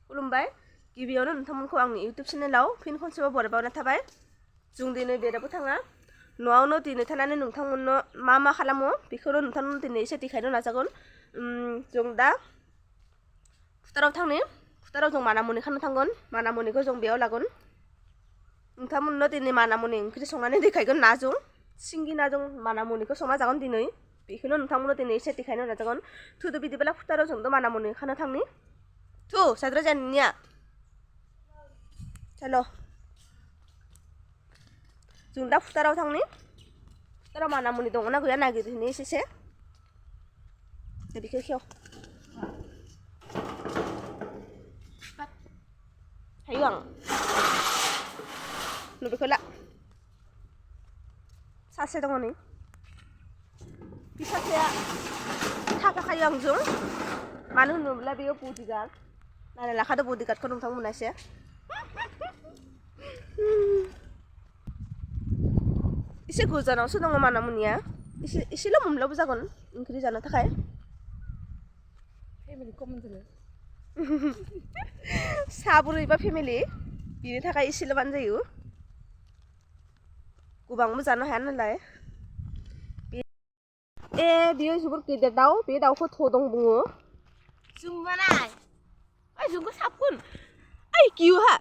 खुलुमबाय गिबियावनो नोंथांमोनखौ आंनि इउटुब चेनेलाव फिन खनसेबाव बरायबावनाय थाबाय। जों दिनै बेरायबो थाङा न'आवनो दिनै थानानै नोंथांमोननो मा खालामो बेखौनो नोंथांमोन दिनै एसे देखायनो नाजागोन। जों दा फुटाराव जों मानामुनि खानो थांगोन। मानामुनिखौ जों बेयाव लागोन। नोंथांमोननो दिनै मानामुनि ओंख्रि संनानै देखायगोन नाजों सिंगि नाजों मानामुनिखौ संना जागोन दिनै बेखौनो नोंथांमोननो दिनै एसे देखायनो नाजागोन। थुदो बिदिब्ला फुटाराव जोंथ' मानामुनि खानो थांनि थु साद्रा जानिया चलो जों दा फुटाराव थांनि फुटाराव मानामुनि दङना गैया नागिरहैनि एसे बेखौ खेव हायो आं बेखौ ला सासे दङ नै बे सासेया थाफाखायो आंजों मानो होनोब्ला बेयो बडिगार्ड नायना लाखादो बडिगार्डखौ नोंथांमोना एसे एसे गोजानावसो दङ मानामुनिया एसेल' मोनब्लाबो जागोन ओंख्रि जानो थाखाय फेमिलि कमन साब्रै बा फेमिलि बिनि थाखाय एसेल'बानो जायो गोबांबो जानो हाया नालाय। बियो जोबोर गिदिर दाउ बे दाउखौ थदं बुङो। जुंबानाय ओइ जुंखौ साबगोन ओइ गियोहा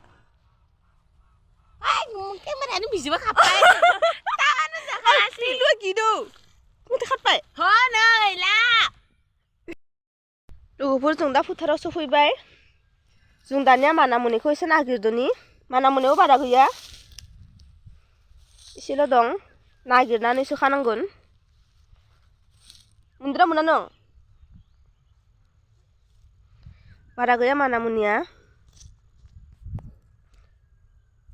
केमेरायानो बिजोबा खाबाय तानो जाखासै गिदो मुथि खाबाय ह नै ला लोगोफोर जों दा फोथाराव सफैबाय। जों दानिया मानामुनिखौ एसे नागिरदोनि मानामुनियाव बारा गैया एसेल' दं नागिरनानैसो खानांगोन। मोनदोंना मोना नों बारा गैया मानामुनिया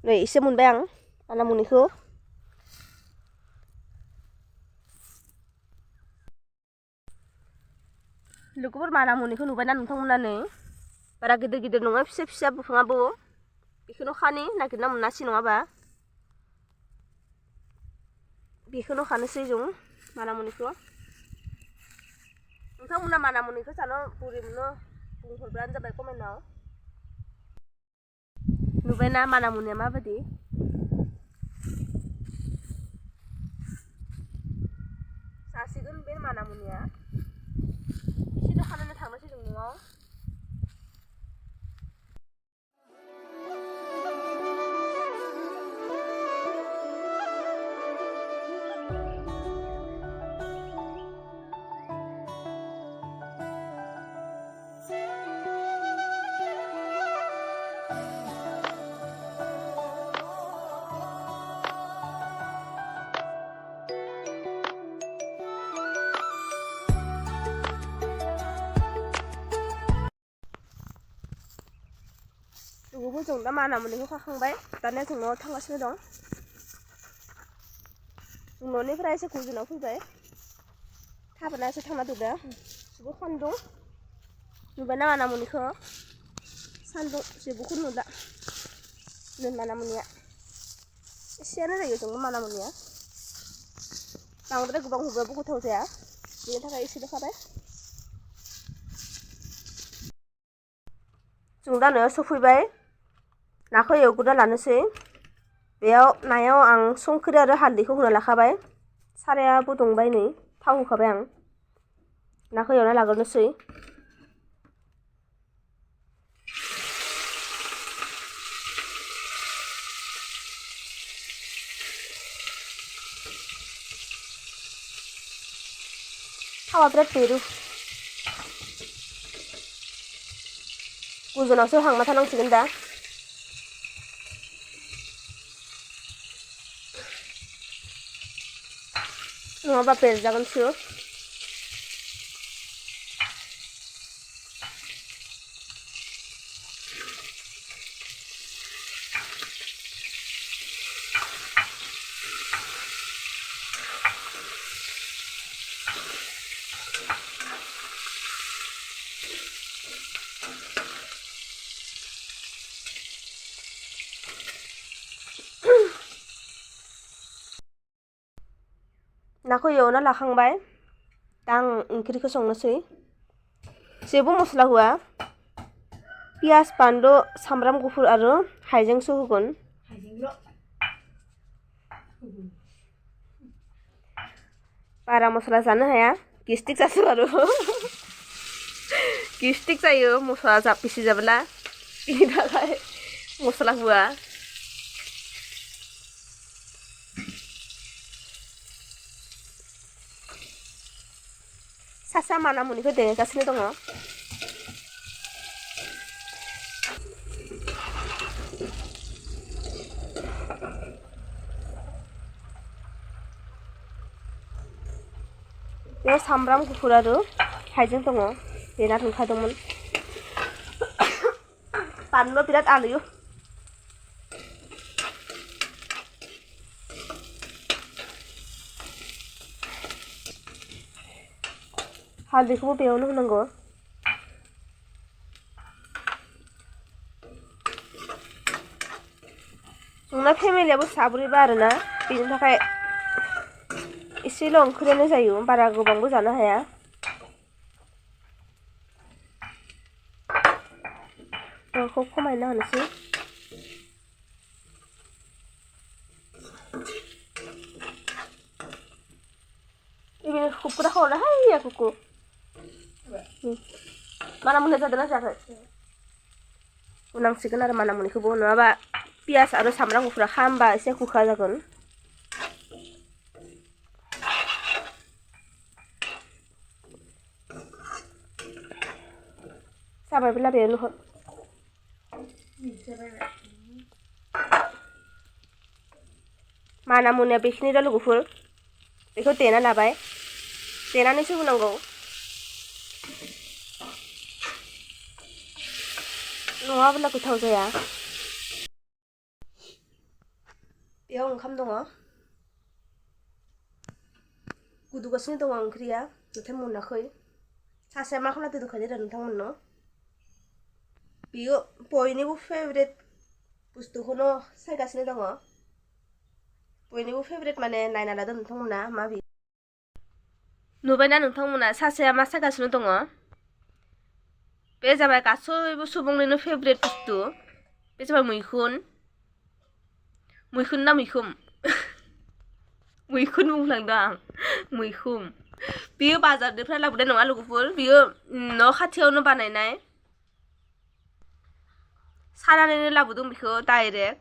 नै एसे मोनबाय आं मानामुनिखौ लोगोफोर मानामुनिखौ नुबायना नोंथांमोना नै बारा गिदिर गिदिर नङा फिसा फिसा बिफाङाबो बेखौनो खानि नागिरना मोनासै नङाबा बेखौनो खानोसै जों मानामुनिखौ नोंथांमोना मानामुनिखौ जानो बोरै मोनो बुंहरब्लानो जाबाय कमेन्टआव। नुबायना मानामुनिया माबायदि जासिगोन बे मानामुनिया एसेल' खानानै थांनोसै जों न'आव। लोगोफोर जों दा मानामुनिखौ खाखांबाय दानिया जों न'आव थांगासिनो दं। जों न'निफ्राय एसे गोजानाव फैबाय थाबायना एसे थांना फैदो जोबोर सान्दुं नुबायना मानामुनिखौ सान्दुं जेबोखौ नुला नै मानामुनिया एसेयानो जायो जोंबो मानामुनिया बांद्राय गोबां होबाबो गोथाव जाया बेनि थाखाय एसेल' खाबाय। जों दा न'आव सफैबाय नाखौ एवग्रोना लानोसै बेयाव नायाव आं संख्रि आरो हालदैखौ होना लाखाबाय सारायाबो दुंबाय नै थाव होखाबाय आं नाखौ एवना लाग्रोनोसै। थावा बिराद बेरो गोजानावसो हांना थानांसिगोन दा नङाबा बेरजागोनसो। नाखौ एवना लाखांबाय दा आं ओंख्रिखौ संनोसै जेबो मस्ला होआ पियास बानलु सामब्राम गुफुर आरो हाइजेंसो होगोन बारा मस्ला जानो हाया गेस्टिक जासो आरो गेस्टिक जायो मस्ला बेसि जाब्ला बिनि थाखाय मस्ला होआ सासा माना मुनिखौ देगासिनो दङ बेयाव सामब्राम गुफुर आरो हाइजें दङ देना दोनखादोंमोन बानलुआ बिराद आलौयो हालदैखौबो बेयावनो होनांगौ जोंना फेमिलियाबो साब्रैबा आरोना बेनि थाखाय एसेल' ओंख्रियानो जायो बारा गोबांबो जानो हाया बेखौ खमायना होनोसै ini kuku dah kau dah hai ya kuku mana muni जादोंना जायाखै उनांसिगोन आरो माना मुनिखौबो नङाबा पियास आरो सामब्राम गुफुरा खामबा एसे कुखा जागोन जाबायब्ला बेयावनो हर माना मुनिया बेखिनि लोगोफोर बेखौ देना लाबाय देनानैसो होनांगौ नङाब्ला गोथाव जाया बेयाव ओंखाम दङ गुदुगासिनो दङ ओंख्रिया नाथाय मोनाखै सासेया मा खालामना दोनखायो रा नोंथांमोननो बियो बयनिबो फेभरेट बुस्थुखौनो सायगासिनो दङ बयनिबो फेभरेट माने नायना लादो नोंथांमोना मा बि नुबायना नोंथांमोना सासेया मा सायगासिनो दङ बे जाबाय गासैबो सुबुंनिनो फेभरेट बुस्थु बे जाबाय मैखुन मैखुन ना मैखुम मैखुन बुंफ्लांदों आं मैखुम बियो बाजारनिफ्राय लाबोनाय नङा लोगोफोर बियो न' खाथियावनो बानायनाय सानानैनो लाबोदों बेखौ डाइरेक्ट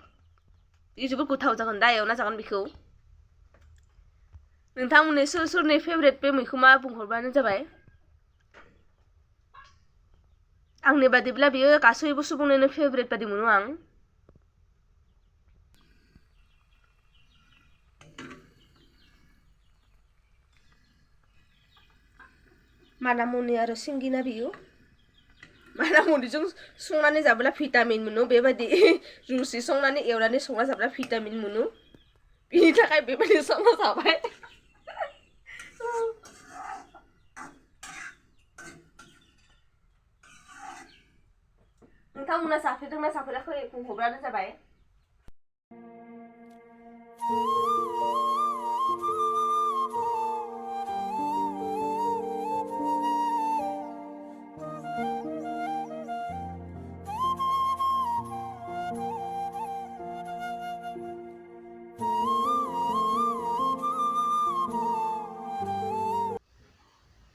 बे जोबोद गोथाव जागोन दा एवना जागोन बेखौ नोंथांमोननि सोरनि फेभरेट बे मैखुमा बुंहरबानो जाबाय आंनि बादिब्ला बियो गासैबो सुबुंनिनो फेभरेट बादि मोनो आं माना मुनि आरो सिंगिना बियो माना मुनिजों संनानै जाब्ला भिटामिन मोनो बेबायदि रुसि संनानै एवनानै संना जाब्ला भिटामिन मोनो बिनि थाखाय बेबायदि संना जाबाय नोंथांमोना जाफेरदोंना जाफेराखै बुंहरब्लानो जाबाय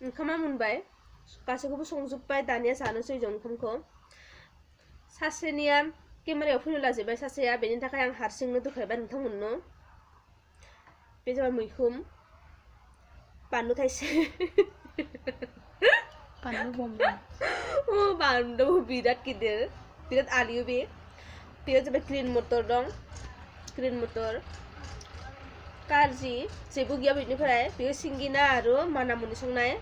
ओंखामा मोनबाय गासैखौबो संजोब्बाय दानिया जानोसै जों ओंखामखौ सासेनिया केमेरायाव फैनो लाजिबाय सासेया बेनि थाखाय आं हारसिंनो दोखायबाय नोंथांमोननो बे जाबाय मैखुम बानलु थाइसे बानलु बिराद गिदिर बिराद आलियो बेयो जाबाय ग्रीन मटर दं ग्रीन मटर कारजि जेबो गैया बेनिफ्राय बेयो सिंगिना आरो माना मुनि संनाय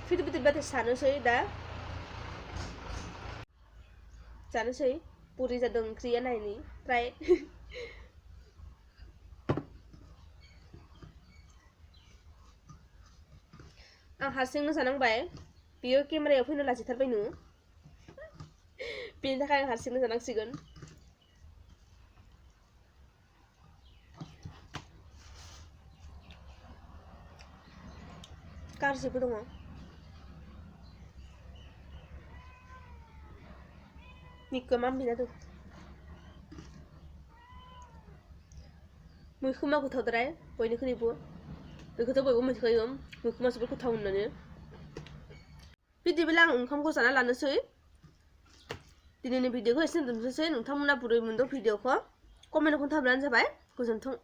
फिर बिदिबाथाय जानोसै दा जानोसै बोरै जादों ओंख्रिया नायनि फ्राय आं हारसिंनो जानांबाय बियो केमेरायाव फैनो लाजिथारबायनो बेनि थाखाय आं हारसिंनो जानांसिगोन गाज्रिबो दङ निक्कमान बिना tuh. मैखुमा गोथावद्राय बयनिख्रुइबो बेखौथ' बयबो मिथिखायो मैखुमा जोबोद गोथाव होननानै बिदिब्ला आं ओंखामखौ जाना लानोसै दिनैनि भिडिअखौ एसे दोनथ'नोसै नोंथांमोना बोरै मोनदों भिडिअखौ कमेन्टआव खोन्थाब्लानो जाबाय गोजोन्थों।